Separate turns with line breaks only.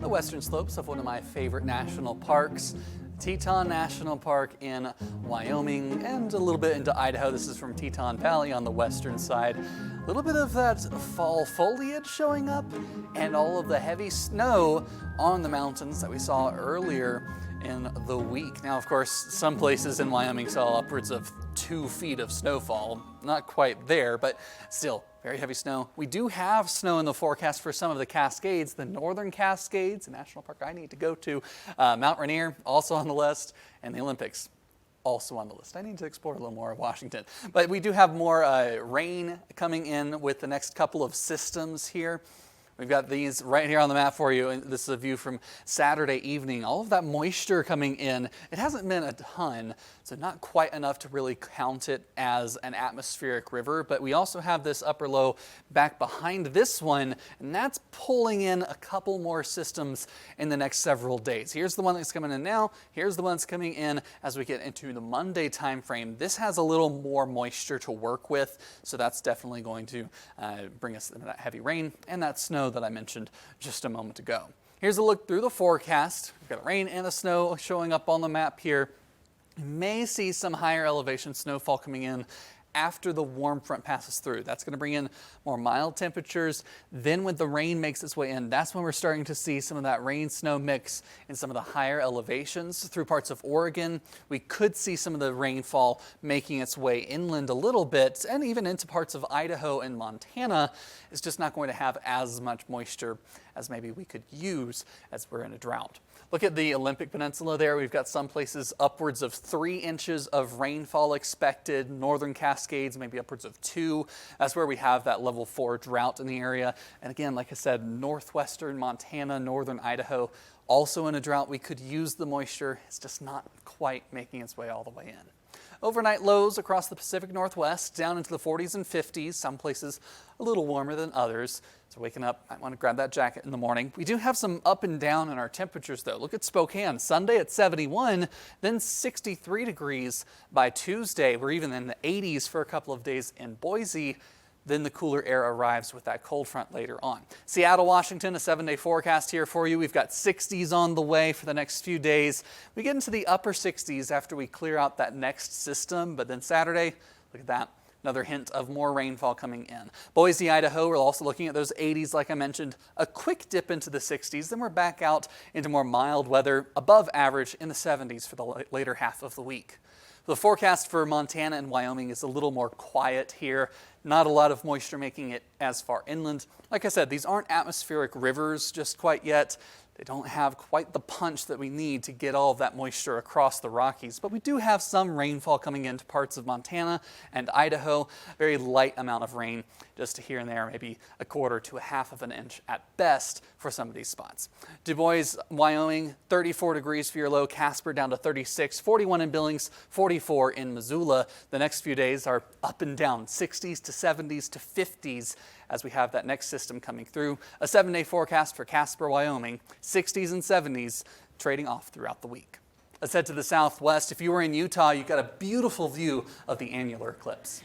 the western slopes of one of my favorite national parks, Teton National Park in Wyoming, and a little bit into Idaho. This is from Teton Valley on the western side. A little bit of that fall foliage showing up and all of the heavy snow on the mountains that we saw earlier in the week. Now, of course, some places in Wyoming saw upwards of 2 feet of snowfall. Not quite there, but still very heavy snow. We do have snow in the forecast for some of the Cascades, the northern Cascades, a national park I need to go to. Mount Rainier also on the list, and the Olympics also on the list. I need to explore a little more of Washington. But we do have more rain coming in with the next couple of systems here. We've got these right here on the map for you, and this is a view from Saturday evening. All of that moisture coming in. It hasn't been a ton, so not quite enough to really count it as an atmospheric river, but we also have this upper low back behind this one, and that's pulling in a couple more systems in the next several days. Here's the one that's coming in now. Here's the one that's coming in as we get into the Monday time frame. This has a little more moisture to work with, so that's definitely going to bring us that heavy rain and that snow that I mentioned just a moment ago. Here's a look through the forecast. We've got rain and the snow showing up on the map here. You may see some higher elevation snowfall coming in after the warm front passes through. That's going to bring in more mild temperatures. Then when the rain makes its way in, that's when we're starting to see some of that rain-snow mix in some of the higher elevations through parts of Oregon. We could see some of the rainfall making its way inland a little bit, and even into parts of Idaho and Montana. It's just not going to have as much moisture as maybe we could use as we're in a drought. Look at the Olympic Peninsula there. We've got some places upwards of 3 inches of rainfall expected. Northern Cascades, maybe upwards of 2. That's where we have that level 4 drought in the area. And again, like I said, northwestern Montana, northern Idaho, also in a drought. We could use the moisture. It's just not quite making its way all the way in. Overnight lows across the Pacific Northwest down into the 40s and 50s, some places a little warmer than others. So waking up, I want to grab that jacket in the morning. We do have some up and down in our temperatures though. Look at Spokane, Sunday at 71, then 63 degrees by Tuesday. We're even in the 80s for a couple of days in Boise. Then the cooler air arrives with that cold front later on. Seattle, Washington, a 7-day forecast here for you. We've got 60s on the way for the next few days. We get into the upper 60s after we clear out that next system, but then Saturday, look at that. Another hint of more rainfall coming in. Boise, Idaho, we're also looking at those 80s like I mentioned. A quick dip into the 60s, then we're back out into more mild weather, above average in the 70s for the later half of the week. The forecast for Montana and Wyoming is a little more quiet here. Not a lot of moisture making it as far inland. Like I said, these aren't atmospheric rivers just quite yet. They don't have quite the punch that we need to get all of that moisture across the Rockies, but we do have some rainfall coming into parts of Montana and Idaho. Very light amount of rain, just here and there, maybe 1/4 to 1/2 of an inch at best for some of these spots. Du Bois, Wyoming, 34 degrees for your low. Casper down to 36, 41 in Billings, 44 in Missoula. The next few days are up and down, 60s to 70s to 50s as we have that next system coming through. A 7-day forecast for Casper, Wyoming, 60s and 70s trading off throughout the week. Let's head to the southwest. If you were in Utah, you got a beautiful view of the annular eclipse.